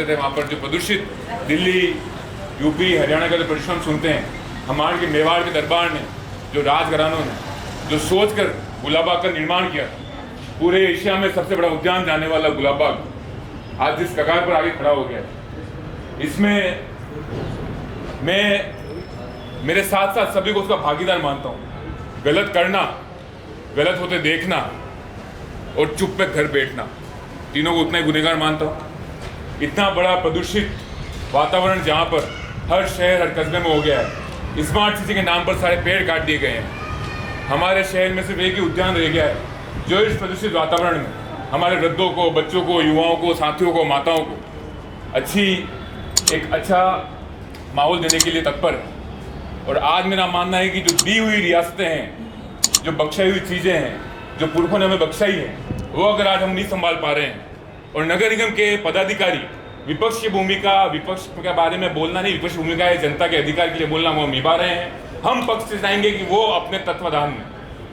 रहते थे वहाँ पर, जो प्रदूषित दिल्ली, यूपी, हरियाणा का जो प्रदूषण सुनते हैं, हमारे के मेवाड़ के दरबार ने, जो राजघरानों ने जो सोचकर गुलाबबाग का निर्माण किया, पूरे एशिया में सबसे बड़ा उद्यान जाने वाला गुलाबबाग आज जिस कगार पर आगे खड़ा हो गया है, इसमें मैं मेरे साथ साथ सभी को उसका भागीदार मानता हूँ। गलत करना, गलत होते देखना और चुप पे घर बैठना, तीनों को उतना ही गुनहगार मानता हूँ। इतना बड़ा प्रदूषित वातावरण जहाँ पर हर शहर, हर कस्बे में हो गया है, स्मार्ट सिटी के नाम पर सारे पेड़ काट दिए गए हैं। हमारे शहर में सिर्फ एक ही उद्यान रह गया है जो इस प्रदूषित वातावरण में हमारे वृद्धों को, बच्चों को, युवाओं को, साथियों को, माताओं को एक अच्छा माहौल देने के लिए तत्पर है। और आज मेरा मानना है कि जो दी हुई रियासतें हैं, जो बख्शाई हुई चीज़ें हैं, जो पुरखों ने हमें बख्शाई है, वो अगर आज हम नहीं संभाल पा रहे हैं और नगर निगम के पदाधिकारी विपक्ष की भूमिका, विपक्ष के बारे में बोलना नहीं, विपक्ष की भूमिका है जनता के अधिकार के लिए बोलना, वो निभा रहे हैं। हम पक्ष से चाहेंगे कि वो अपने तत्वाधान में,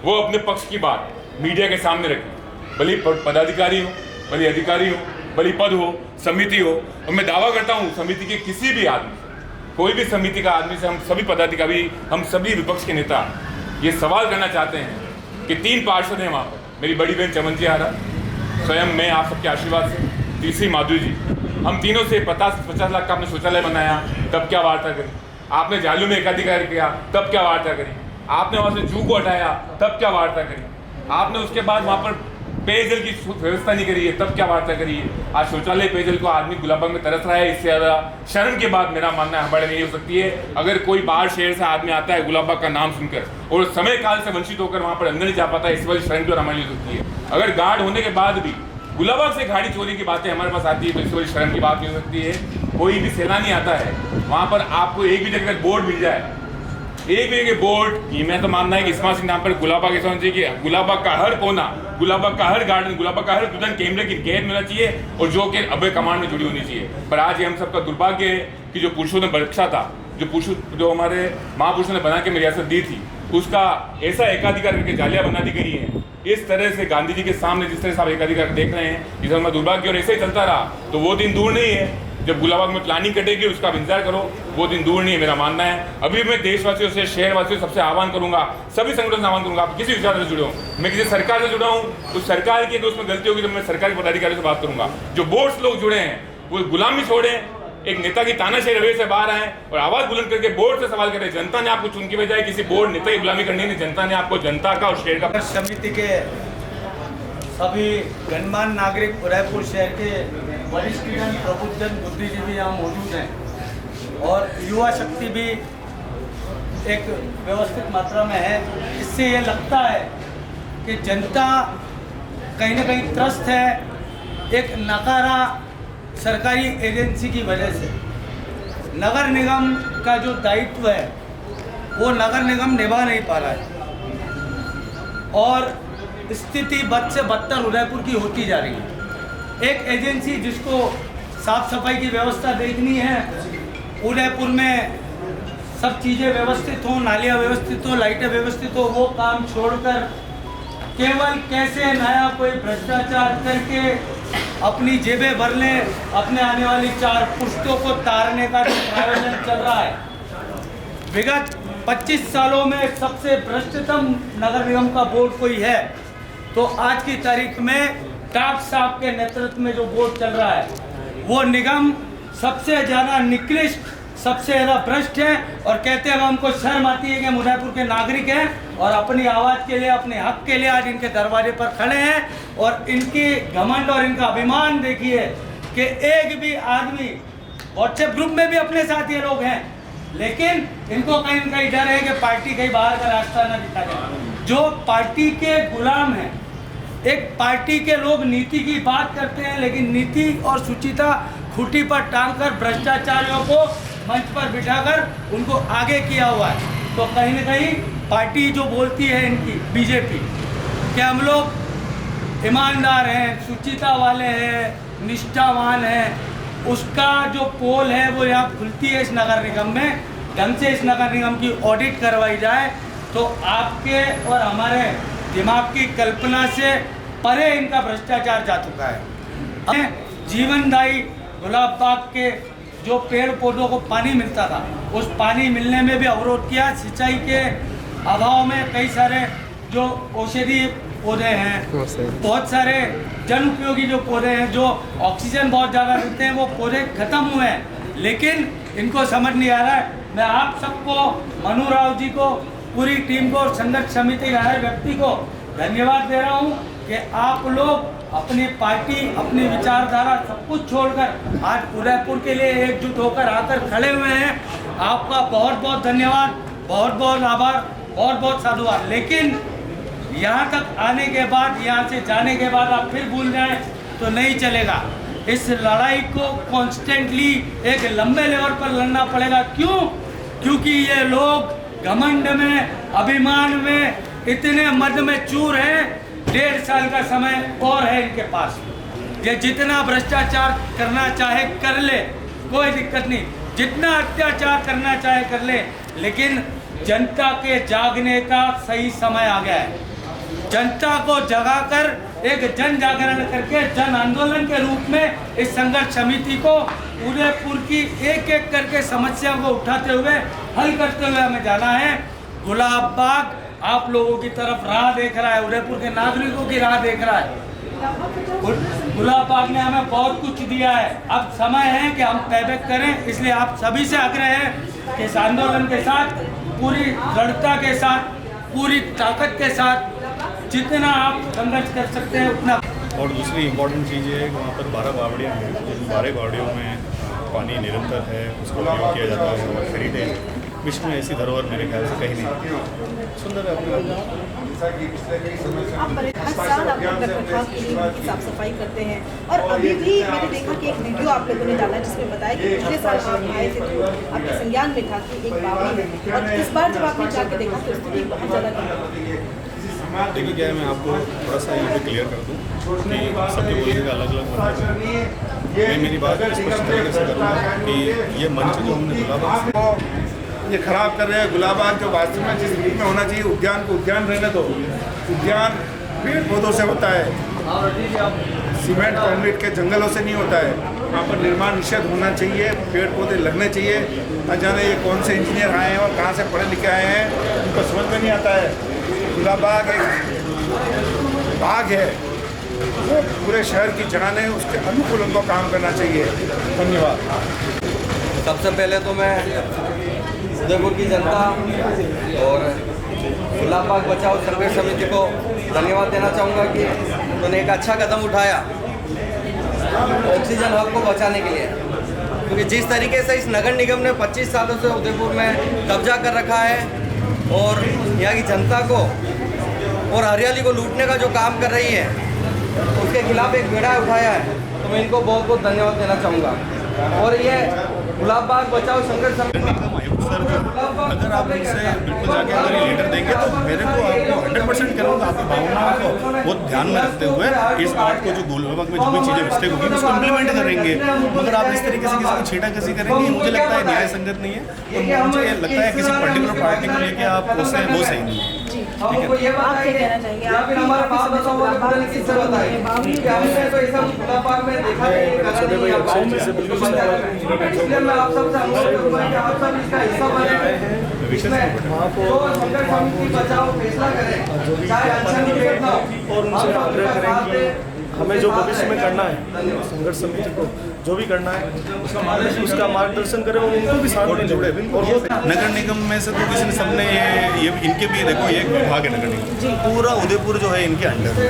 वो अपने पक्ष की बात मीडिया के सामने रखें, भले पदाधिकारी हो, भले अधिकारी हो, भले पद हो, समिति हो। और मैं दावा करता हूँ समिति के किसी भी आदमी, कोई भी समिति का आदमी से हम सभी पदाधिकारी, हम सभी विपक्ष के नेता ये सवाल करना चाहते हैं कि 3 पार्षद हैं वहाँ पर, मेरी बड़ी बहन चमन आरा, स्वयं मैं आप सबके आशीर्वाद से, तीसरी माधुरी जी, हम तीनों से 50 लाख का आपने शौचालय बनाया, तब क्या वार्ता करी? आपने जालू में एकाधिकार किया, तब क्या वार्ता करी? आपने वहाँ से जू को हटाया, तब क्या वार्ता करी? आपने उसके बाद वहाँ पर पेयजल की व्यवस्था नहीं करी है, तब क्या वार्ता करी है? आज शौचालय पेयजल को आदमी गुलाबबाग में तरस रहा है। इससे ज़्यादा शर्म की बात मेरा मानना है हमारे नहीं हो सकती है। अगर कोई बाहर शहर से आदमी आता है गुलाबबाग का नाम सुनकर और समय काल से वंचित होकर वहाँ पर अंदर नहीं जा पाता है, इस वजह शर्म जो हमारी हो सकती है। अगर गार्ड होने के बाद भी गुलाबबाग से गाड़ी चोरी की बातें हमारे पास आती है तो इस वजह शर्म की बात नहीं हो सकती है। कोई भी सैलानी आता है वहाँ पर आपको एक भी जगह बोर्ड मिल जाए, एक भी जगह बोर्ड, ये मैं तो मानना है कि स्मार्ट सिटी नाम पर गुलाबबाग ऐसा होना चाहिए कि गुलाबबाग का हर कोना, गुलाबबाग का हर गार्डन, गुलाबबाग का हर उद्यान कैमरे की कैद मिलना चाहिए और जो कि अभय कमांड में जुड़ी होनी चाहिए। पर आज ये हम सबका दुर्भाग्य है कि जो पुरुषों ने बख्शा था, जो हमारे महापुरुषों ने बना के रियासत दी थी, उसका ऐसा एकाधिकार करके जालियां बना दी गई है। इस तरह से गांधी जी के सामने जिस तरह से आप एकाधिकार देख रहे हैं, इस हमारा दुर्भाग्य, और ऐसे ही चलता रहा तो वो दिन दूर नहीं है जब गुलाबबाग में प्लानिंग कटेगी, उसका इंतजार करो, वो दिन दूर नहीं है मेरा मानना है। अभी मैं देशवासियों से, शहरवासियों से सबसे आह्वान करूंगा, सभी संगठन से आह्वान करूंगा, आप किसी विचार से जुड़े हो, मैं किसी सरकार से जुड़ा हूँ तो सरकार की अगर उसमें गलती होगी तो मैं सरकारी पदाधिकारी से बात करूंगा। जो बोर्ड्स लोग जुड़े हैं वो गुलामी छोड़े, एक नेता की तानाशाही रवैये से बाहर आए और आवाज बुलंद करके बोर्ड से सवाल करें। जनता ने आपको चुन के भेजा है, किसी बोर्ड नेता की गुलामी करनी नहीं, जनता ने आपको जनता का और शहर का। समिति के सभी गणमान्य नागरिक, उदयपुर शहर के वरिष्ठ जन, प्रबुद्धजन, बुद्धिजीवी यहाँ मौजूद हैं और युवा शक्ति भी एक व्यवस्थित मात्रा में है। इससे ये लगता है कि जनता कहीं ना कहीं त्रस्त है एक नकारा सरकारी एजेंसी की वजह से। नगर निगम का जो दायित्व है वो नगर निगम निभा नहीं पा रहा है और स्थिति बद से बदतर उदयपुर की होती जा रही है। एक एजेंसी जिसको साफ सफाई की व्यवस्था देखनी है, उदयपुर में सब चीज़ें व्यवस्थित हों, नालियाँ व्यवस्थित हो, लाइटें व्यवस्थित हो, वो काम छोड़कर केवल कैसे नया कोई भ्रष्टाचार करके अपनी जेबें भर लें, अपने आने वाली 4 पुश्तों को तारने का जो आयोजन चल रहा है। विगत 25 सालों में सबसे भ्रष्टतम नगर निगम का बोर्ड कोई है तो आज की तारीख में डॉक्टर साहब के नेतृत्व में जो बोर्ड चल रहा है वो निगम सबसे ज़्यादा निकृष्ट, सबसे ज़्यादा भ्रष्ट है। और कहते हैं हमको शर्म आती है कि हम उदयपुर के नागरिक हैं और अपनी आवाज़ के लिए, अपने हक के लिए आज इनके दरवाजे पर खड़े हैं। और इनकी घमंड और इनका अभिमान देखिए कि एक भी आदमी, व्हाट्सएप ग्रुप में भी अपने साथ ये लोग हैं, लेकिन इनको कहीं न कहीं डर है कि पार्टी कहीं बाहर का रास्ता न दिखा जाए। जो पार्टी के गुलाम हैं, एक पार्टी के लोग नीति की बात करते हैं लेकिन नीति और सुचिता खूंटी पर टांग कर भ्रष्टाचारियों को मंच पर बिठाकर उनको आगे किया हुआ है। तो कहीं न कहीं पार्टी जो बोलती है इनकी बीजेपी कि हम लोग ईमानदार हैं, सुचिता वाले हैं, निष्ठावान हैं, उसका जो पोल है वो यहाँ खुलती है इस नगर निगम में। ढंग से इस नगर निगम की ऑडिट करवाई जाए तो आपके और हमारे दिमाग की कल्पना से परे इनका भ्रष्टाचार जा चुका है। जीवनदायी गुलाब बाग के जो पेड़ पौधों को पानी मिलता था, उस पानी मिलने में भी अवरोध किया। सिंचाई के अभाव में कई सारे जो औषधीय पौधे हैं, बहुत सारे जन उपयोगी जो पौधे हैं, जो ऑक्सीजन बहुत ज़्यादा देते हैं, वो पौधे खत्म हुए हैं। लेकिन इनको समझ नहीं आ रहा है। मैं आप सबको, मनु राव जी को, पूरी टीम को और संघर्ष समिति के हर व्यक्ति को धन्यवाद दे रहा हूँ कि आप लोग अपनी पार्टी, अपनी विचारधारा सब कुछ छोड़कर आज उदयपुर के लिए एकजुट होकर आकर खड़े हुए हैं। आपका बहुत बहुत धन्यवाद, बहुत बहुत आभार, बहुत बहुत साधुवाद। लेकिन यहाँ तक आने के बाद, यहाँ से जाने के बाद आप फिर भूल जाएं तो नहीं चलेगा। इस लड़ाई को कॉन्स्टेंटली एक लंबे लेवल पर लड़ना पड़ेगा। क्यों? क्योंकि ये लोग घमंड में, अभिमान में, इतने मद में चूर हैं। 1.5 साल का समय और है इनके पास। ये जितना भ्रष्टाचार करना चाहे कर ले, कोई दिक्कत नहीं। जितना अत्याचार करना चाहे कर ले, लेकिन जनता के जागने का सही समय आ गया है। जनता को जगाकर एक जन जागरण करके जन आंदोलन के रूप में इस संघर्ष समिति को उदयपुर की एक एक करके समस्या को उठाते हुए हल करते हुए हमें जाना है। गुलाब बाग आप लोगों की तरफ राह देख रहा है, उदयपुर के नागरिकों की राह देख रहा है। गुलाब बाग ने हमें बहुत कुछ दिया है। अब समय है कि हम पेबैक करें। इसलिए आप सभी से आग्रह है कि इस आंदोलन के साथ, पूरी दृढ़ता के साथ, पूरी ताकत के साथ जितना आप संघर्ष कर सकते हैं उतना। और दूसरी इम्पॉर्टेंट चीज़ ये है कि वहाँ पर 12 बावड़ियाँ हैं। जिन 12 बावड़ियों में पानी निरंतर है, उसका उपयोग किया जाता है। और हेरिटेज विश्व में ऐसी धरोहर मेरे ख्याल से कहीं नहीं। सुंदर है अपने आप हर साल आप लोग रखरखाव के लिए उनकी साफ सफाई करते हैं। और अभी भी मैंने देखा कि एक वीडियो आप लोगों ने डाला जिसमें बताया कि पिछले साल आप आए थे तो आपके संज्ञान में था कि एक बावड़ी है, और इस बार जब आपने जाके देखा तो स्थिति बहुत ज़्यादा। देखिए क्या है, मैं आपको थोड़ा सा यहाँ पे क्लियर कर दूँ कि सबके बोलने का अलग अलग मंच है। मैं मेरी बात स्पष्ट तरीके से करूँगा कि ये मंच जो हमने गुलाब ये खराब कर रहे हैं। गुलाबाग जो वास्तव में जिस रूप में होना चाहिए, उद्यान को उद्यान रहने दो। उद्यान पेड़ पौधों से होता है, सीमेंट कंक्रीट के जंगलों से नहीं होता है। वहाँ पर निर्माण निषेध होना चाहिए, पेड़ पौधे लगने चाहिए। न जाने ये कौन से इंजीनियर आए हैं और कहाँ से पढ़े लिखे आए हैं, उनको समझ में नहीं आता है। गुलाबाग एक बाग है, वो पूरे शहर की जान है, उसके अनुकूल उनको काम करना चाहिए। धन्यवाद। सबसे पहले तो मैं उदयपुर की जनता और गुलाब बाग बचाओ संघर्ष समिति को धन्यवाद देना चाहूँगा कि उन्होंने एक अच्छा कदम उठाया ऑक्सीजन हब को बचाने के लिए। क्योंकि जिस तरीके से इस नगर निगम ने 25 सालों से उदयपुर में कब्जा कर रखा है और यहाँ की जनता को और हरियाली को लूटने का जो काम कर रही है, उसके खिलाफ एक बेड़ा उठाया है, तो मैं इनको बहुत बहुत धन्यवाद देना चाहूँगा। और ये गुलाब बाग बचाओ संघर्ष समिति, अगर आप मुझसे बिल्कुल जाके अगर ये लेटर देंगे तो मेरे को आपको 100% करूँगा। आपकी भावनाओं को बहुत ध्यान में रखते हुए इस बात को जो गुलाब में जो भी चीज़ें मिस्टेक होगी उसको इम्प्लीमेंट करेंगे। मगर आप इस तरीके से किसी को छेड़ाकसी करेंगे, मुझे लगता है न्याय संगत नहीं है। और मुझे लगता है किसी पर्टिकुलर पार्टी को लेकर आप उससे वो सही नहीं है। आप क्या कहना चाहेंगे? आप भी हमारे पास बताओ किस तरह बताइए। इसलिए मैं आप सबसे अनुरोध करूँगा कि आप सब इसका हिस्सा बने, जो संघर्ष समिति बचाओ फैसला करें, चाहे अच्छा निवेदन हो, और उनसे आग्रह करें कि हमें जो भविष्य में करना है, संघर्ष समिति को जो भी करना है उसका मार्गदर्शन करें और उनको भी साथ में जोड़े। और वो नगर निगम में से तो किसी ने सबने ये इनके भी देखो, ये एक विभाग है नगर निगम, पूरा उदयपुर जो है इनके अंडर है,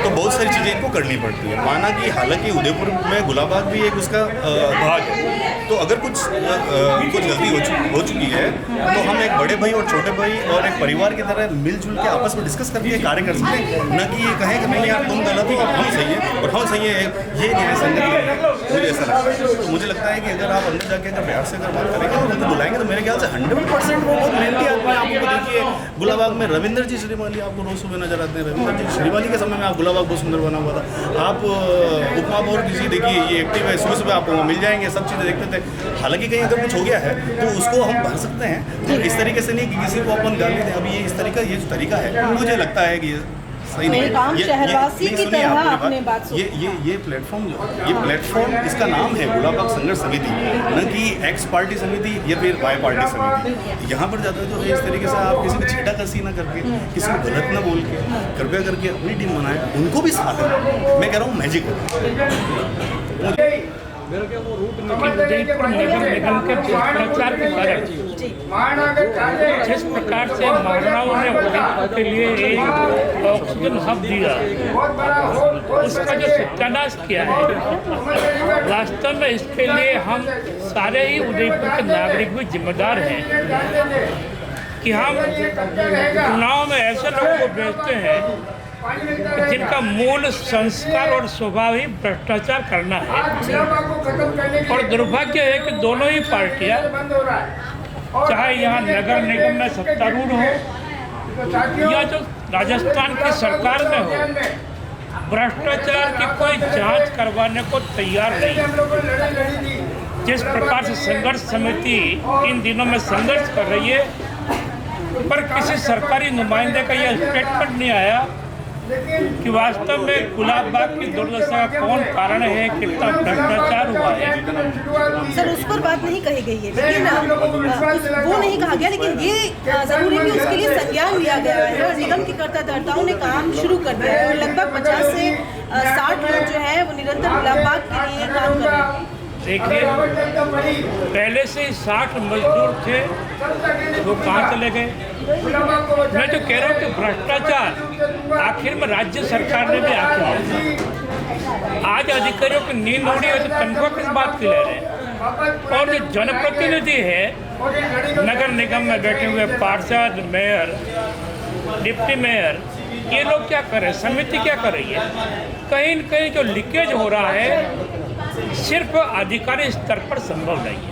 तो बहुत सारी चीज़ें इनको करनी पड़ती है। माना कि हालांकि उदयपुर में गुलाबाग भी एक उसका भाग है, तो अगर कुछ गलती हो चुकी है तो हम एक बड़े भाई और छोटे भाई और एक परिवार की तरह मिलजुल के आपस में डिस्कस करके कार्य कर सकते हैं। न कि ये कहें कि नहीं यार तुम गलत हो और हम सही है और हम सही है, ये न्याय संगत मुझे ऐसा लगता है। तो मुझे लगता है कि अगर आप अंदर जाके अगर प्यार से अगर बात करेंगे तो उनको बुलाएंगे तो मेरे ख्याल से 100% वो बहुत मेहनती आदमी। आपको देखिए गुलाबाग में रविंद्र जी श्रीमाली आपको रोज सुबह नजर आते हैं। रविंद्र जी श्रीमाली के समय में आप गुलाबाग बहुत सुंदर बना हुआ था। आप उपमा और किसी देखिए ये एक्टिव है, सुबह सुबह आपको मिल जाएंगे, सब चीज़ें देखते थे। हालांकि कहीं अगर कुछ हो गया है तो उसको हम भर सकते हैं। तो इस तरीके से नहीं कि किसी को अपन गाली दें। अभी ये इस तरीका ये जो तरीका है मुझे लगता है कि सही नहीं एक आम शहरवासी की सुनिए तरह आप मेरी आपने बात सुनी। ये प्लेटफॉर्म जो है, ये प्लेटफॉर्म इसका नाम है गुलाबाग संघर्ष समिति, न कि एक्स पार्टी समिति या फिर वाई पार्टी समिति। यहाँ पर ज़्यादा जो है इस तरीके से आप किसी को छीटाकसी ना करके, किसी को गलत ना बोल के, कृपया करके अपनी टीम बनाएं, उनको भी साथ है। मैं कह रहा हूँ मैजिक हो। उदयपुर नगर निगम के भ्रष्टाचार के कारण जिस प्रकार से महिलाओं ने उदयपुर के लिए एक ऑक्सीजन हब दिया, उसका जो सत्यानाश किया है, वास्तव में इसके लिए हम सारे ही उदयपुर के नागरिक भी जिम्मेदार हैं कि हम चुनाव में ऐसे लोगों को भेजते हैं जिनका मूल संस्कार और स्वभाव ही भ्रष्टाचार करना है। और दुर्भाग्य है कि दोनों ही पार्टियां, चाहे यहाँ नगर निगम में सत्तारूढ़ हो या जो राजस्थान की सरकार में हो, भ्रष्टाचार की कोई जांच करवाने को तैयार नहीं। जिस प्रकार से संघर्ष समिति इन दिनों में संघर्ष कर रही है, पर किसी सरकारी नुमाइंदे का यह स्टेटमेंट नहीं आया कि वास्तव में गुलाबबाग की दुर्दशा का कौन कारण है, कितना भ्रष्टाचार हुआ है। सर, उस पर बात नहीं कही गई है, लेकिन वो नहीं कहा गया, लेकिन ये जरूरी है कि उसके लिए संज्ञान लिया गया है और निगम के कर्ताधर्ताओं ने काम शुरू कर दिया है और लगभग 50 से 60 लोग जो है वो निरंतर गुलाबबाग के लिए काम कर रहे हैं। देखिए, पहले से ही 60 मजदूर थे, वो कहाँ चले गए? मैं तो कह रहा हूँ कि भ्रष्टाचार आखिर में राज्य सरकार ने भी आखिर आज अधिकारियों की नींद उड़ी है तो तनख्वाह किस बात की ले रहे हैं? और जो जनप्रतिनिधि है नगर निगम में बैठे हुए पार्षद, मेयर, डिप्टी मेयर, ये लोग क्या कर रहे हैं? समिति क्या कर रही है? कहीं न कहीं जो लीकेज हो रहा है सिर्फ अधिकारी स्तर पर संभव नहीं है,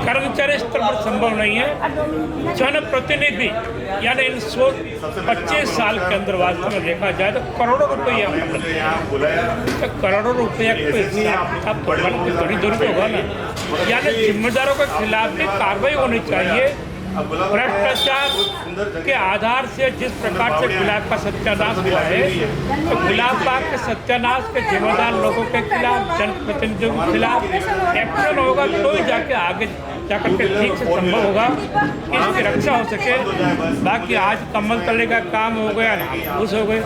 कर्मचारी स्तर पर संभव नहीं है। जनप्रतिनिधि यानी इन 25 साल के अंदर वास्तव में देखा जाए तो करोड़ों रुपया, तो करोड़ों रुपया को बड़ी जरूरत होगा ना, यानी जिम्मेदारों के खिलाफ भी कार्रवाई होनी चाहिए। भ्रष्टाचार के आधार से जिस प्रकार से गुलाब का सत्यानाश हुआ है, तो गुलाबबाग के सत्यानाश के जिम्मेदार लोगों के खिलाफ, जनप्रतिनिधियों के खिलाफ एक्शन होगा तो ही जाके आगे जाकर के ठीक से संभव होगा कि इसकी रक्षा हो सके। बाकी आज कमल तले का काम हो गया ना, खुश हो गए।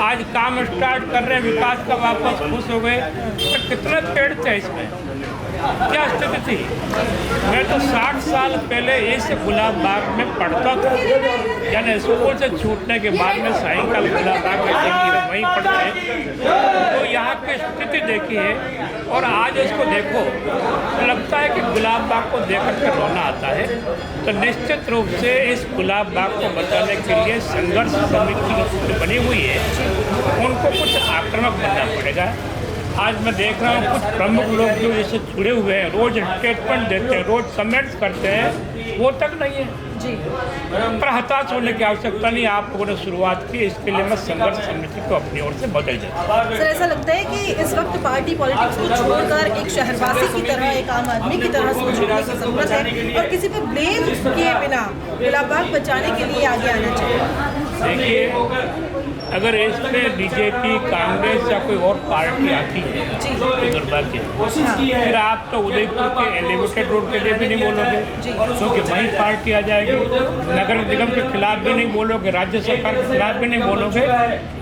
आज काम स्टार्ट कर रहे हैं विकास का, वापस खुश हो गए। तो कितने पेड़ थे इसमें, क्या स्थिति थी? मैं तो 60 साल पहले इस गुलाबबाग में पढ़ता था, यानी स्कूल से छूटने के बाद में साइकिल गुलाबबाग में वहीं पढ़ते, तो यहाँ की स्थिति देखी है और आज इसको देखो तो लगता है कि गुलाबबाग को देख कर रोना आता है। तो निश्चित रूप से इस गुलाबबाग को बचाने के लिए संघर्ष समिति बनी हुई है, उनको कुछ आक्रामक बनना पड़ेगा। आज मैं देख रहा हूँ कुछ प्रमुख लोग जो जैसे जुड़े हुए हैं, रोज स्टेटमेंट देते हैं, रोज कमेंट्स करते हैं, वो तक नहीं है जी। पर हताश होने की आवश्यकता नहीं, आप लोगों ने शुरुआत की, इसके लिए मैं संघर्ष समिति को अपनी ओर से बदल देता हूँ। सर, ऐसा लगता है कि इस वक्त पार्टी पॉलिटिक्स को छोड़कर एक शहरवासी की तरह, एक आम आदमी की तरह सोचने की जरूरत है और किसी पर ब्लेम किए बिना गुलाबबाग बचाने के लिए आगे आना चाहिए। देखिए, अगर इसमें बीजेपी, कांग्रेस या कोई और पार्टी आती है तो दुर्भाग्य, फिर आप तो उदयपुर के एलिवेटेड रोड के लिए भी नहीं बोलोगे क्योंकि वही पार्टी आ जाएगी, नगर निगम के खिलाफ भी नहीं बोलोगे, राज्य सरकार के खिलाफ भी नहीं बोलोगे।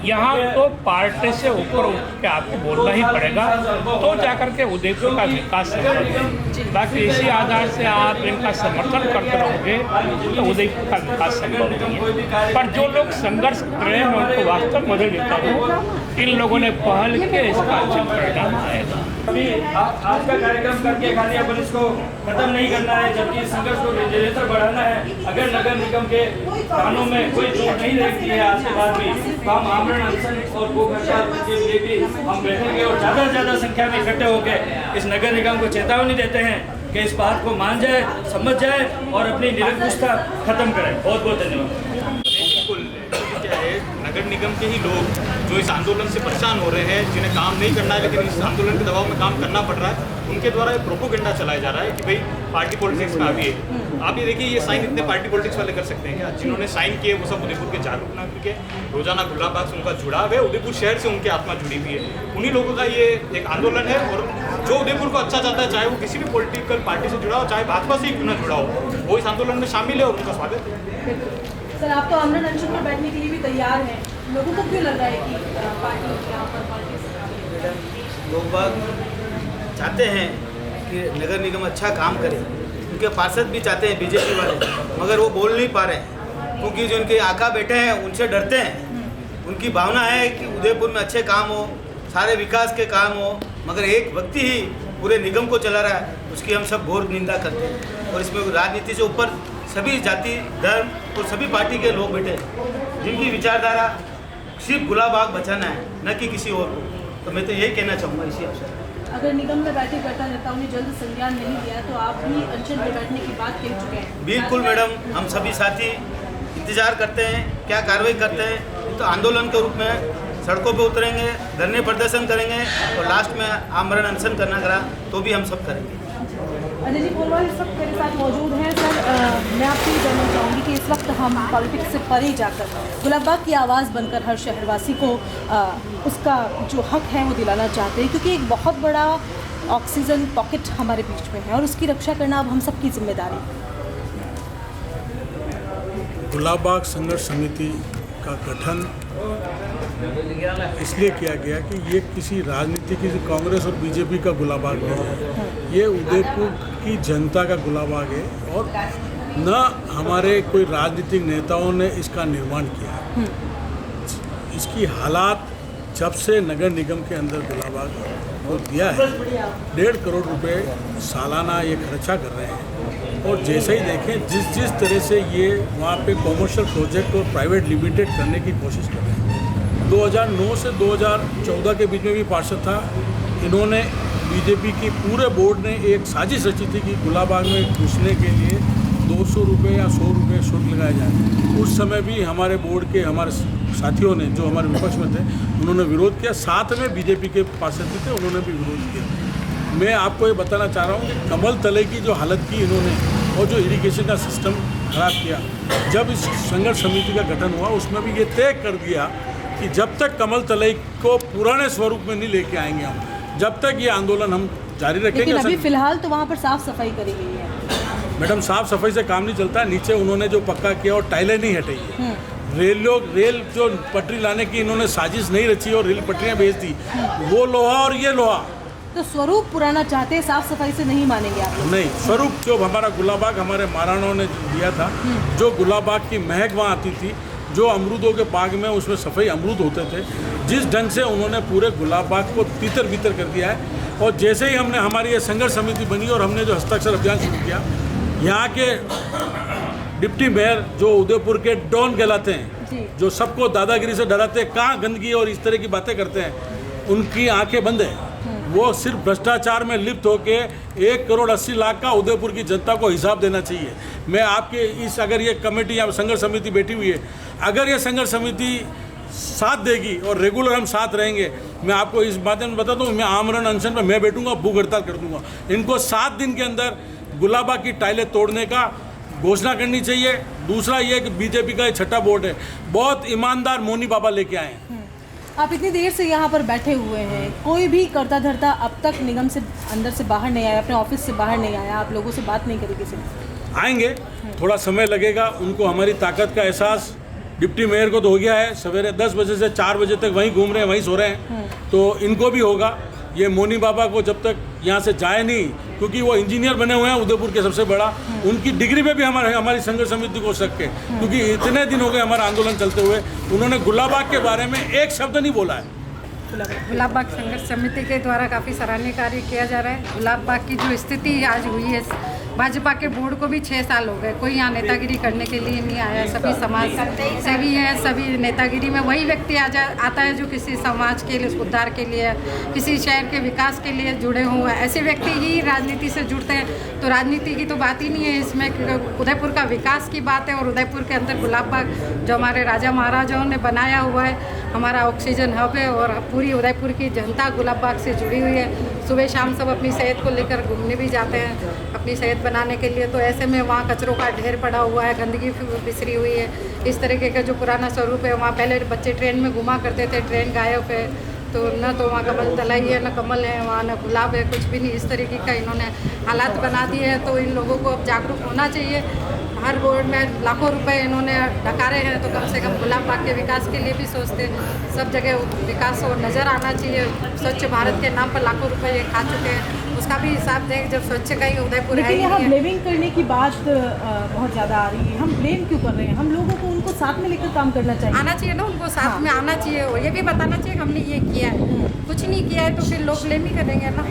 यहाँ तो पार्टी से ऊपर उठ के आपको बोलना ही पड़ेगा, तो जाकर के उदयपुर का विकास संभव है। बाकी इसी आधार से आप इनका समर्थन करते रहोगे तो उदयपुर का विकास संभव नहीं है। पर जो लोग संघर्ष कर रहे हैं मैं उनको वास्तव मदद देता हूँ, इन लोगों ने पहल के इसका अच्छा परिणाम आएगा। अभी आपका कार्यक्रम करके खाली पुलिस को खत्म नहीं करना है, जबकि संघर्ष को निरंतर बढ़ाना है। अगर नगर निगम के कानों में कोई चोट नहीं लगती है आज के बाद भी, तो हम आमरण अनशन और भूख हड़ताल के लिए भी हम बैठेंगे और ज़्यादा से ज़्यादा संख्या में इकट्ठे होकर इस नगर निगम को चेतावनी देते हैं कि इस बात को मान जाए, समझ जाए और अपनी निरंकुशता खत्म करें। बहुत बहुत धन्यवाद। नगर निगम के ही लोग जो इस आंदोलन से परेशान हो रहे हैं, जिन्हें काम नहीं करना है लेकिन इस आंदोलन के दबाव में काम करना पड़ रहा है, उनके द्वारा एक प्रोपोगेंडा चलाया जा रहा है कि भाई पार्टी पॉलिटिक्स में आगे आप ये देखिए, ये साइन इतने पार्टी पॉलिटिक्स वाले कर सकते हैं क्या? जिन्होंने साइन किए वो सब उदयपुर के जागरूक नागरिक के, रोजाना गुलाबाग से उनका जुड़ाव है, उदयपुर शहर से उनकी आत्मा जुड़ी हुई है। उन्हीं लोगों का ये एक आंदोलन है और जो उदयपुर को अच्छा चाहता है, चाहे वो किसी भी पॉलिटिकल पार्टी से जुड़ा हो, चाहे भाजपा से ही क्यों ना जुड़ा हो, वो इस आंदोलन में शामिल है और उनका स्वागत है। सर, आप तो आमरण अनशन पर बैठने के लिए भी तैयार हैं, लोगों को क्यों लग रहा है कि पार्टी यहाँ पर पार्टी से लोग बाग चाहते हैं कि नगर निगम अच्छा काम करे, उनके पार्षद भी चाहते हैं बीजेपी वाले, मगर वो बोल नहीं पा रहे हैं क्योंकि जो उनके आका बैठे हैं उनसे डरते हैं। उनकी भावना है कि उदयपुर में अच्छे काम हो, सारे विकास के काम हो, मगर एक व्यक्ति ही पूरे निगम को चला रहा है, उसकी हम सब घोर निंदा करते हैं। और इसमें राजनीति से ऊपर सभी जाति, धर्म और सभी पार्टी के लोग बैठे हैं जिनकी विचारधारा सिर्फ गुलाबाग बचाना है, न कि किसी और को। तो मैं तो यही कहना चाहूँगा इसी अवसर पर। अगर निगम में बैठे करता नेताओं ने जल्द संज्ञान नहीं लिया तो आप भी अनशन पर बैठने की बात कह चुके हैं। बिल्कुल मैडम, हम सभी साथी इंतजार करते हैं, क्या कार्रवाई करते हैं। तो आंदोलन के रूप में सड़कों पे उतरेंगे, धरने प्रदर्शन करेंगे और लास्ट में आमरण अनशन करना करा तो भी हम सब करेंगे। अजय जी पोलवाल इस वक्त मेरे साथ मौजूद हैं। सर, मैं आपसे ये जानना चाहूँगी कि इस वक्त हम पॉलिटिक्स से परे जाकर गुलाबाग की आवाज़ बनकर हर शहरवासी को उसका जो हक है वो दिलाना चाहते हैं, क्योंकि एक बहुत बड़ा ऑक्सीजन पॉकेट हमारे बीच में है और उसकी रक्षा करना अब हम सबकी जिम्मेदारी है। गुलाबाग संघर्ष समिति का गठन इसलिए किया गया कि ये किसी राजनीति की कांग्रेस और बीजेपी का गुलाबाग नहीं है, ये उदयपुर की जनता का गुलाबाग है और न हमारे कोई राजनीतिक नेताओं ने इसका निर्माण किया। इसकी हालात जब से नगर निगम के अंदर गुलाबाग को दिया है, 1.5 करोड़ रुपए सालाना ये खर्चा कर रहे हैं और जैसे ही देखें जिस तरह से ये वहाँ पे कॉमर्शियल प्रोजेक्ट और प्राइवेट लिमिटेड करने की कोशिश कर रहे हैं। 2009 से 2014 के बीच में भी पार्षद था, इन्होंने बीजेपी की पूरे बोर्ड ने एक साजिश रची थी कि गुलाबाग में घुसने के लिए 200 रुपये या 100 रुपये शुल्क लगाया जाए। उस समय भी हमारे बोर्ड के हमारे साथियों ने, जो हमारे विपक्ष में थे, उन्होंने विरोध किया। साथ में बीजेपी के पार्षद भी थे, उन्होंने भी विरोध किया। मैं आपको ये बताना चाह रहा हूँ कि कमल तले की जो हालत की इन्होंने और जो इरिगेशन का सिस्टम खराब किया, जब इस संघर्ष समिति का गठन हुआ उसमें भी ये तय कर दिया कि जब तक कमल तलई को पुराने स्वरूप में नहीं लेके आएंगे हम, जब तक ये आंदोलन हम जारी रखेंगे। लेकिन अभी फिलहाल तो वहाँ पर साफ सफाई करी गई है। मैडम, साफ सफाई से काम नहीं चलता है। नीचे उन्होंने जो पक्का किया और टाइलें नहीं हटाई है। रेल जो पटरी लाने की इन्होंने साजिश नहीं रची और रेल पटरियाँ भेज दी, वो लोहा और ये लोहा। तो स्वरूप पुराना चाहते हैं, साफ सफाई से नहीं मानेंगे आप लोग? नहीं, स्वरूप जो हमारा गुलाबाग हमारे महाराणाओं ने दिया था, जो गुलाबाग की महक वहाँ आती थी, जो अमरूदों के बाग में उसमें सफ़ेद अमरूद होते थे, जिस ढंग से उन्होंने पूरे गुलाबाग को तीतर बीतर कर दिया है। और जैसे ही हमने हमारी ये संघर्ष समिति बनी और हमने जो हस्ताक्षर अभियान शुरू किया, यहाँ के डिप्टी मेयर जो उदयपुर के डॉन कहलाते हैं, जो सबको दादागिरी से डराते हैं, कहाँ गंदगी और इस तरह की बातें करते हैं, उनकी आंखें बंद हैं। वो सिर्फ भ्रष्टाचार में लिप्त होके 1,80,00,000 का उदयपुर की जनता को हिसाब देना चाहिए। मैं आपके इस, अगर ये कमेटी या संघर्ष समिति बैठी हुई है, अगर ये संघर्ष समिति साथ देगी और रेगुलर हम साथ रहेंगे, मैं आपको इस माध्यम में बताता हूँ, मैं आमरण अनशन पर मैं बैठूंगा, भूख हड़ताल कर दूंगा। इनको 7 दिन के अंदर गुलाबाग की टाइलें तोड़ने का घोषणा करनी चाहिए। दूसरा ये कि बीजेपी का छठा बोर्ड है, बहुत ईमानदार मोनी बाबा लेके आए हैं। आप इतनी देर से यहाँ पर बैठे हुए हैं, कोई भी करता धरता अब तक निगम से अंदर से बाहर नहीं आया, अपने ऑफिस से बाहर नहीं आया, आप लोगों से बात नहीं करी किसी ने? आएंगे, थोड़ा समय लगेगा, उनको हमारी ताकत का एहसास डिप्टी मेयर को तो हो गया है। सवेरे 10 बजे से 4 बजे तक वहीं घूम रहे हैं, वहीं सो रहे हैं, तो इनको भी होगा। ये मोनी बाबा को जब तक यहाँ से जाए नहीं, क्योंकि वो इंजीनियर बने हुए हैं उदयपुर के सबसे बड़ा, उनकी डिग्री पे भी हमारी संघर्ष समिति को शक है, क्योंकि इतने दिन हो गए हमारा आंदोलन चलते हुए, उन्होंने गुलाबाग के बारे में एक शब्द नहीं बोला है। गुलाबाग संघर्ष समिति के द्वारा काफ़ी सराहनीय कार्य किया जा रहा है। गुलाबाग की जो स्थिति आज हुई है भाजपा के बोर्ड को भी 6 साल हो गए, कोई यहाँ नेतागिरी करने के लिए नहीं आया। सभी समाज सेवी हैं, सभी नेतागिरी में वही व्यक्ति आता है जो किसी समाज के लिए उद्धार के लिए, किसी शहर के विकास के लिए जुड़े हुए हैं। ऐसे व्यक्ति ही राजनीति से जुड़ते हैं। तो राजनीति की तो बात ही नहीं है इसमें, उदयपुर का विकास की बात है। और उदयपुर के अंदर गुलाब बाग जो हमारे राजा महाराजाओं ने बनाया हुआ है, हमारा ऑक्सीजन हब है और पूरी उदयपुर की जनता गुलाब बाग से जुड़ी हुई है। सुबह शाम सब अपनी सेहत को लेकर घूमने भी जाते हैं, अपनी सेहत बनाने के लिए। तो ऐसे में वहाँ कचरों का ढेर पड़ा हुआ है, गंदगी बिसरी हुई है। इस तरीके का जो पुराना स्वरूप है, वहाँ पहले बच्चे ट्रेन में घुमा करते थे, ट्रेन गायब है। तो न तो वहाँ कमल तलाई है, न कमल है वहाँ, न गुलाब है, कुछ भी नहीं। इस तरीके का इन्होंने हालात बना दिए हैं। तो इन लोगों को अब जागरूक होना चाहिए। हर बोर्ड में लाखों रुपए इन्होंने डकारे हैं, तो कम से कम गुलाब बाग के विकास के लिए भी सोचते। सब जगह विकास और नज़र आना चाहिए। स्वच्छ भारत के नाम पर लाखों रुपए ये खा चुके हैं, उसका भी हिसाब दें। जब स्वच्छ का ही उदयपुर है, लेकिन यहाँ ब्लेमिंग करने की बात बहुत ज़्यादा आ रही है। हम ब्लेम क्यों कर रहे हैं? हम लोगों को उनको साथ में लेकर काम करना चाहिए, आना चाहिए ना, उनको साथ में आना चाहिए और ये भी बताना चाहिए कि हमने ये किया है। कुछ नहीं किया है तो फिर लोग ब्लेम ही करेंगे ना।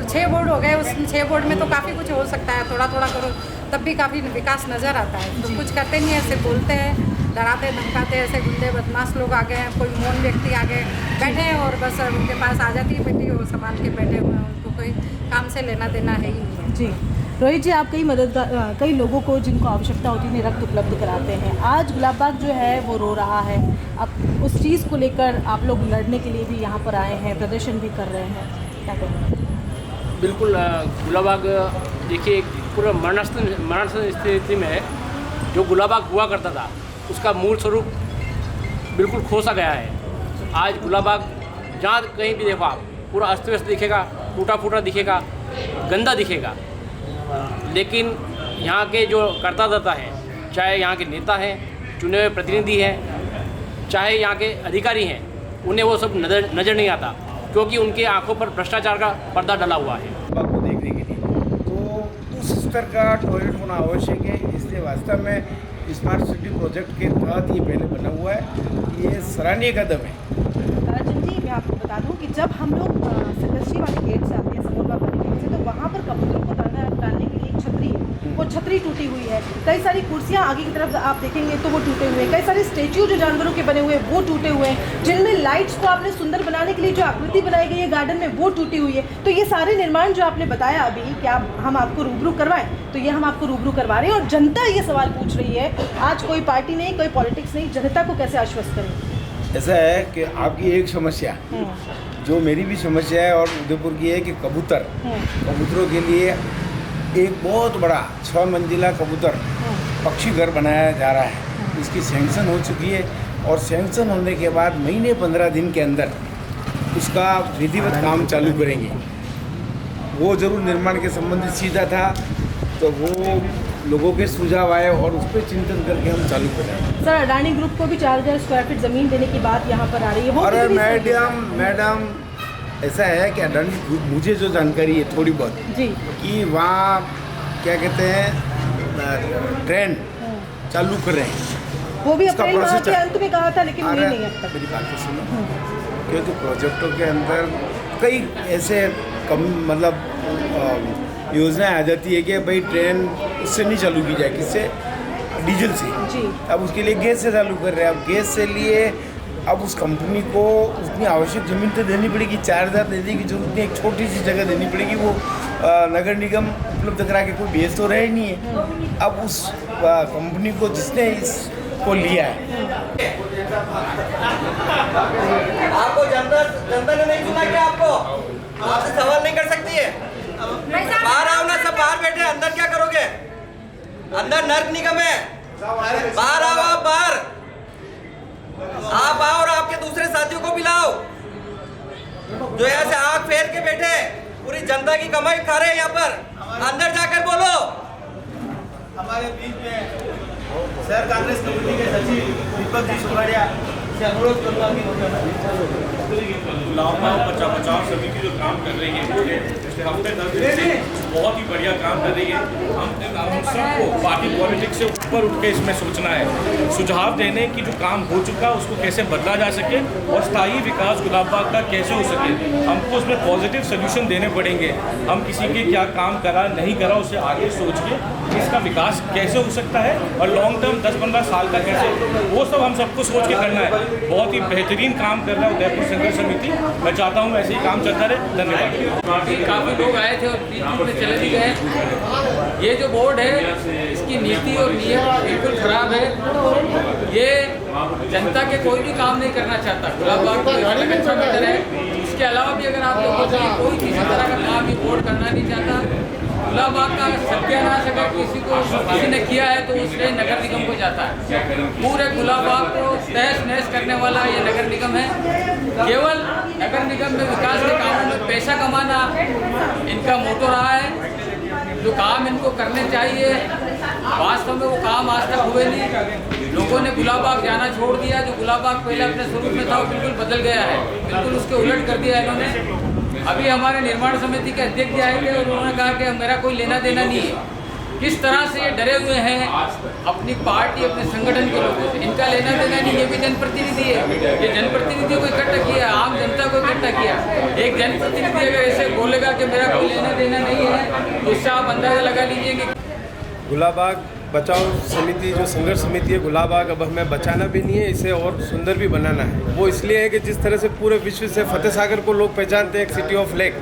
6 बोर्ड हो गए, उस 6 बोर्ड में तो काफ़ी कुछ हो सकता है। थोड़ा थोड़ा करो तब भी काफ़ी विकास नज़र आता है। तो कुछ करते नहीं, ऐसे बोलते हैं, डराते धमकाते, ऐसे गुंडे बदमाश लोग आ गए हैं, कोई मौन व्यक्ति आ गए बैठे हैं और बस उनके पास आ जाती है बेटी और संभाल के बैठे हुए हैं। उनको कोई काम से लेना देना है ही नहीं है। जी रोहित जी, आप कई लोगों को जिनको आवश्यकता होती है रक्त उपलब्ध कराते हैं। आज गुलाब बाग जो है वो रो रहा है। अब उस चीज़ को लेकर आप लोग लड़ने के लिए भी यहाँ पर आए हैं, प्रदर्शन भी कर रहे हैं, क्या कहेंगे? बिल्कुल, गुलाब बाग देखिए पूरा मरणासन स्थिति में है। जो गुलाब बाग हुआ करता था उसका मूल स्वरूप बिल्कुल खोसा गया है। आज गुलाब बाग जहाँ कहीं भी देखो आप, पूरा अस्त व्यस्त दिखेगा, टूटा फूटा दिखेगा, गंदा दिखेगा। लेकिन यहाँ के जो कर्ता धर्ता हैं, चाहे यहाँ के नेता हैं, चुने हुए प्रतिनिधि हैं, चाहे यहाँ के अधिकारी हैं, उन्हें वो सब नज़र नहीं आता, क्योंकि उनके आंखों पर भ्रष्टाचार का पर्दा डला हुआ है। को देखने के लिए तो उस स्तर का टॉयलेट होना आवश्यक है। इसलिए वास्तव में स्मार्ट सिटी प्रोजेक्ट के तहत ये पहले बना हुआ है। ये सराहनीय कदम है। अर्जुन जी, मैं आपको बता दूं कि जब हम लोग संघर्षी वाले गेट से आते हैं, समोलवा वाले गेट से, तो वहाँ पर कबूतरों को दाना डालने के लिए एक छतरी है, वो छतरी टूटी हुई है। कई सारी कुर्सियाँ आगे की तरफ आप देखेंगे तो वो टूटे हुए हैं। कई सारे स्टेच्यू जो जानवरों के बने हुए हैं वो टूटे हुए हैं। जिनमें लाइट्स को आपने सुंदर बनाने के लिए जो आकृति बनाई गई है गार्डन में, वो टूटी हुई है। तो ये सारे निर्माण जो आपने बताया अभी कि हम आपको रूबरू करवाएं, तो ये हम आपको रूबरू करवा रहे हैं। और जनता ये सवाल पूछ रही है, आज कोई पार्टी नहीं, कोई पॉलिटिक्स नहीं, जनता को कैसे आश्वस्त करें? ऐसा है कि आपकी एक समस्या जो मेरी भी समस्या है और उदयपुर की है कि कबूतरों के लिए एक बहुत बड़ा 6 मंजिला कबूतर पक्षी घर बनाया जा रहा है। इसकी सैंक्शन हो चुकी है और सैंक्शन होने के बाद महीने 15 दिन के अंदर उसका विधिवत काम चालू करेंगे। वो जरूर निर्माण के संबंधित सीधा था, तो वो लोगों के सुझाव आए और उस पर चिंतन करके हम चालू करें। सर, अडानी ग्रुप को भी 4000 स्क्वायर फीट ज़मीन देने की बात यहाँ पर आ रही है। अरे मैडम ऐसा है कि अडानी ग्रुप, मुझे जो जानकारी है थोड़ी बहुत जी, कि वहाँ क्या कहते हैं ट्रेन चालू कर रहे हैं। वो भी अप्रैल माह के अंत में कहा था, लेकिन हुई नहीं अब तक। मेरी बात तो सुनो, क्योंकि प्रोजेक्टों के अंदर कई ऐसे योजनाएं आ जाती है कि भाई ट्रेन उससे नहीं चालू की जाए, किससे? डीजल से जी। अब उसके लिए गैस से चालू कर रहे हैं। अब गैस से लिए अब उस कंपनी को उतनी आवश्यक ज़मीन तो देनी पड़ेगी। 4000 देने की जरूरत नहीं, एक छोटी सी जगह देनी पड़ेगी। वो नगर निगम उपलब्ध करा के कोई बेच तो रहे ही नहीं है। अब उस कंपनी को जिसने इसको लिया है, आपको जनता ने नहीं सुना क्या? आपसे सवाल नहीं कर सकती है? बाहर आओ ना, सब बाहर बैठे, अंदर क्या करोगे? अंदर नर्क निगम है, बाहर आओ। आप बाहर आप आओ और आपके दूसरे साथियों को बुलाओ जो ऐसे आंख फेर के बैठे पूरी जनता की कमाई खा रहे हैं यहाँ पर। अंदर जाकर बोलो। हमारे बीच में शहर कांग्रेस कमेटी के सचिव दीपक जी सुखाड़िया से अनुरोध करूँगा कि गुलाब बाग बचाओ समिति जो काम कर रही है, हफ्ते 10 दिन से बहुत ही बढ़िया काम कर रही है। हम सबको पार्टी पॉलिटिक्स से ऊपर उठ के इसमें सोचना है, सुझाव देने कि जो काम हो चुका उसको कैसे बदला जा सके और स्थायी विकास गुलाबबाग का कैसे हो सके। हमको उसमें पॉजिटिव सोल्यूशन देने पड़ेंगे। हम किसी के क्या काम करा नहीं करा उसे आगे सोच के इसका विकास कैसे हो सकता है और लॉन्ग टर्म 10-15 साल का कैसे, वो सब हम सबको सोच के करना है। बहुत ही बेहतरीन काम कर रहा है उदयपुर संघर्ष समिति। मैं चाहता हूँ ऐसे ही काम चलता रहे। धन्यवाद। काफ़ी लोग आए थे और बीच में चले भी गए। ये जो बोर्ड है इसकी नीति और नियम बिल्कुल खराब है। ये जनता के कोई भी काम नहीं करना चाहता। गुलाबबाग को अलग अच्छा बेहतर है। इसके अलावा भी अगर आप लोगों को कोई किसी तरह का काम ये बोर्ड करना नहीं चाहता। गुलाबबाग का सत्यानाश अगर किसी ने किया है तो उससे नगर निगम को जाता है। पूरे गुलाबबाग को तहस नहस करने वाला ये नगर निगम है। केवल नगर निगम में विकास के कामों में पैसा कमाना इनका मोटो रहा है। जो काम इनको करने चाहिए वास्तव में वो काम आज तक हुए नहीं। लोगों ने गुलाबबाग जाना छोड़ दिया। जो गुलाबबाग पहले अपने स्वरूप में था वो बिल्कुल बदल गया है, बिल्कुल उसके उलट कर दिया इन्होंने। अभी हमारे निर्माण समिति के अध्यक्ष आए थे और उन्होंने कहा कि मेरा कोई लेना देना नहीं है। किस तरह से ये डरे हुए हैं अपनी पार्टी अपने संगठन के लोगों से। इनका लेना देना नहीं, ये भी जनप्रतिनिधि है। ये जनप्रतिनिधियों को इकट्ठा किया, आम जनता को इकट्ठा किया। एक जनप्रतिनिधि अगर ऐसे बोलेगा कि मेरा कोई लेना देना नहीं है तो उससे आप अंदाजा लगा लीजिए कि गुलाबबाग बचाओ समिति जो संघर्ष समिति है, गुलाबबाग अब हमें बचाना भी नहीं है, इसे और सुंदर भी बनाना है। वो इसलिए है कि जिस तरह से पूरे विश्व से फतेह सागर को लोग पहचानते हैं, एक सिटी ऑफ लेक,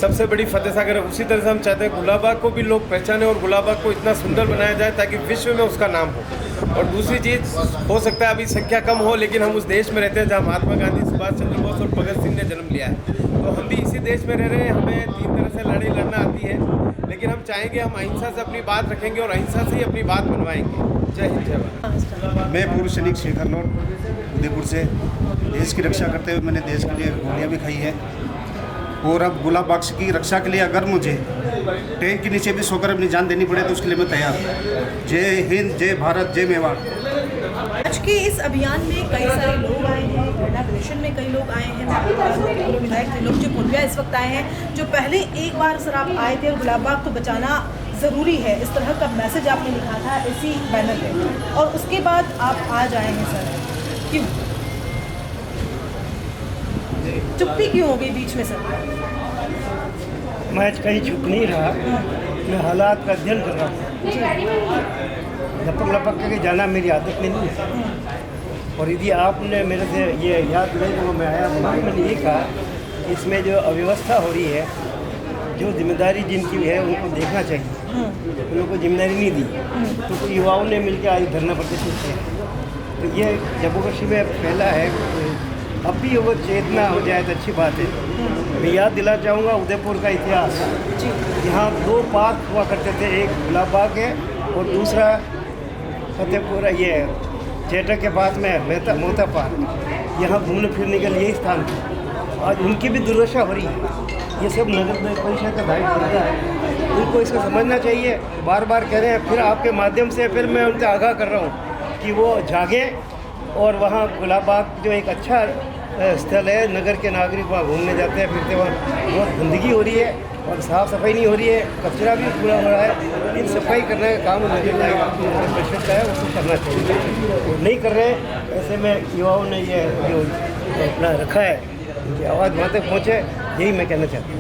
सबसे बड़ी फतेह सागर है, उसी तरह से हम चाहते हैं गुलाबबाग को भी लोग पहचाने और गुलाबबाग को इतना सुंदर बनाया जाए ताकि विश्व में उसका नाम हो। और दूसरी चीज़ हो सकता है अभी संख्या कम हो, लेकिन हम उस देश में रहते हैं जहाँ महात्मा गांधी, सुभाष चंद्र बोस और भगत सिंह ने जन्म लिया है। तो हम भी इसी देश में रह रहे हैं, हमें 3 तरह से लड़ाई लड़ना आती है, लेकिन हम चाहेंगे हम अहिंसा से अपनी बात रखेंगे और अहिंसा से ही अपनी बात बनवाएंगे। जय हिंद, जय भारत। मैं पूर्व सैनिक शेखर लौट उदयपुर से। देश की रक्षा करते हुए मैंने देश के लिए गोलियाँ भी खाई है और अब गुलाबबाग की रक्षा के लिए अगर मुझे टैंक के नीचे भी सोकर अपनी जान देनी पड़े तो उसके लिए मैं तैयार हूँ। जय हिंद, जय भारत, जय मेवाड़। आज के इस अभियान में कई सारे लोग आए हैं, धरना प्रदर्शन में कई लोग आए हैं। मैं आपको बता दूं कि विधायक त्रिलोक पुनिया इस वक्त आए हैं, जो पहले एक बार सर आप आए थे और गुलाबबाग को बचाना ज़रूरी है, इस तरह का मैसेज आपने लिखा था इसी बैनर पे, और उसके बाद आप आज आए हैं सर, क्यों? चुप्पी क्यों हो गई बीच में सर? मैं कहीं चुप नहीं रहा, मैं हालात का अध्ययन कर रहा हूँ। लपक करके जाना मेरी आदत में नहीं है। और यदि आपने मेरे से ये याद दिलाई तो मैं आया, मैंने ये कहा इसमें जो अव्यवस्था हो रही है, जो जिम्मेदारी जिनकी है उनको देखना चाहिए। उनको जिम्मेदारी नहीं दी तो युवाओं ने मिलकर आज धरना प्रदर्शन किया। तो ये जम्मू कश्मीर में पहला है। अब भी वो चेतना हो जाए तो अच्छी बात है। मैं याद दिला चाहूँगा उदयपुर का इतिहास। यहाँ 2 पार्क हुआ करते थे, एक गुलाबबाग है और दूसरा फतेहपुर ये थिएटर के पास में मोहता पार्क। यहाँ घूमने फिरने के लिए स्थान था। आज उनकी भी दुर्दशा हो रही है। ये सब नगर परिषद का दायित्व बनता है, उनको इसको समझना चाहिए। बार बार कह रहे हैं, फिर आपके माध्यम से फिर मैं उनसे आगाह कर रहा हूँ कि वो जागे और वहाँ गुलाबबाग जो एक अच्छा स्थल है, नगर के नागरिक वहाँ घूमने जाते हैं, फिरते वहाँ बहुत गंदगी हो रही है और साफ़ सफाई नहीं हो रही है, कचरा भी पूरा हो रहा है। इन सफाई करने का काम नगर परिषद का है, उसको करना चाहिए। वो नहीं कर रहे, ऐसे में युवाओं ने ये जो अपना रखा है, उनकी आवाज़ वहाँ तक पहुँचे, यही मैं कहना चाहता हूँ।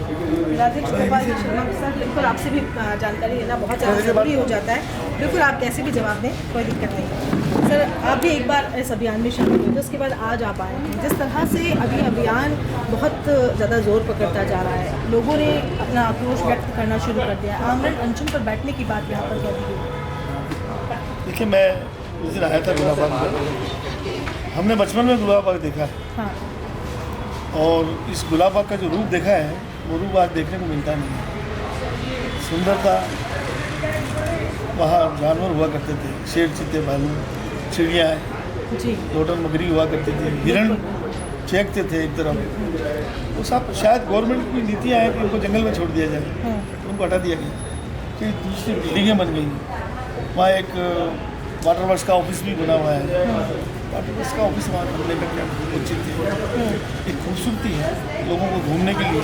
राधेश गोपाल शर्मा सर, बिल्कुल आपसे भी जानकारी लेना बहुत ज़्यादा ज़रूरी हो जाता है। बिल्कुल आप कैसे भी जवाब दें, कोई दिक्कत नहीं। सर आप भी एक बार इस अभियान में शामिल हुए थे, उसके बाद आज आप आए हैं। जिस तरह से अभी अभियान बहुत ज़्यादा जोर पकड़ता जा रहा है, लोगों ने अपना आक्रोश व्यक्त करना शुरू कर दिया है, आमरण अनशन पर बैठने की बात यहाँ पर कह दी। देखिए, मैं उस दिन आया था गुलाबबाग में, हमने बचपन में गुलाबबाग देखा है। हाँ। और इस गुलाबबाग का जो रूप देखा है वो रूप आज देखने को मिलता नहीं है। सुंदरता, वहाँ जानवर हुआ करते थे, शेर, चीते, भालू, चिड़िया, लोटन मगरी हुआ करती थी, हिरण चेकते थे एक तरफ। वो सब शायद गवर्नमेंट की नीतियाँ हैं कि उनको जंगल में छोड़ दिया जाए, उनको हटा दिया गया। फिर दूसरी बिल्डिंगें बन गई, वहाँ एक वाटर वर्क्स का ऑफिस भी बना हुआ है। वाटर वर्क्स का ऑफिस वहाँ बनने का क्या उचित है, एक खूबसूरती है, लोगों को घूमने के लिए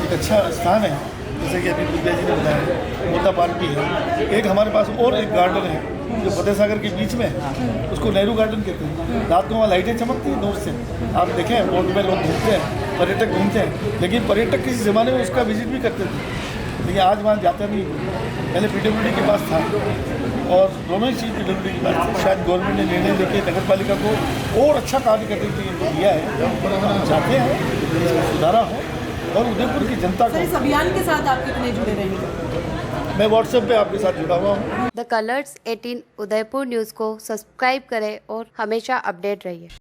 एक अच्छा स्थान है। जैसे कि अभी विद्या जी ने बताया, मोटा पार्क भी है। एक हमारे पास और एक गार्डन है जो फतेह सागर के बीच में है, उसको नेहरू गार्डन कहते हैं। रात को वहाँ लाइटें चमकती हैं दूर से, आप देखें बोट में लोग घूमते हैं, पर्यटक घूमते हैं, लेकिन पर्यटक किसी ज़माने में उसका विजिट भी करते थे, लेकिन आज वहाँ जाता नहीं। पहले PWD के पास था और दोनों ही चीज़ PWD के पास थी। शायद गवर्नमेंट ने निर्णय लेके नगर पालिका को और अच्छा कार्य करने के लिए इनको दिया है। चाहते हैं इसका सुधारा हो और उदयपुर की जनता को। इस अभियान के साथ आप कितने जुड़े रहेंगे? मैं व्हाट्सएप पे आपके साथ जुड़ा हुआ हूँ। द कलर्स 18 उदयपुर न्यूज़ को सब्सक्राइब करें और हमेशा अपडेट रहिए।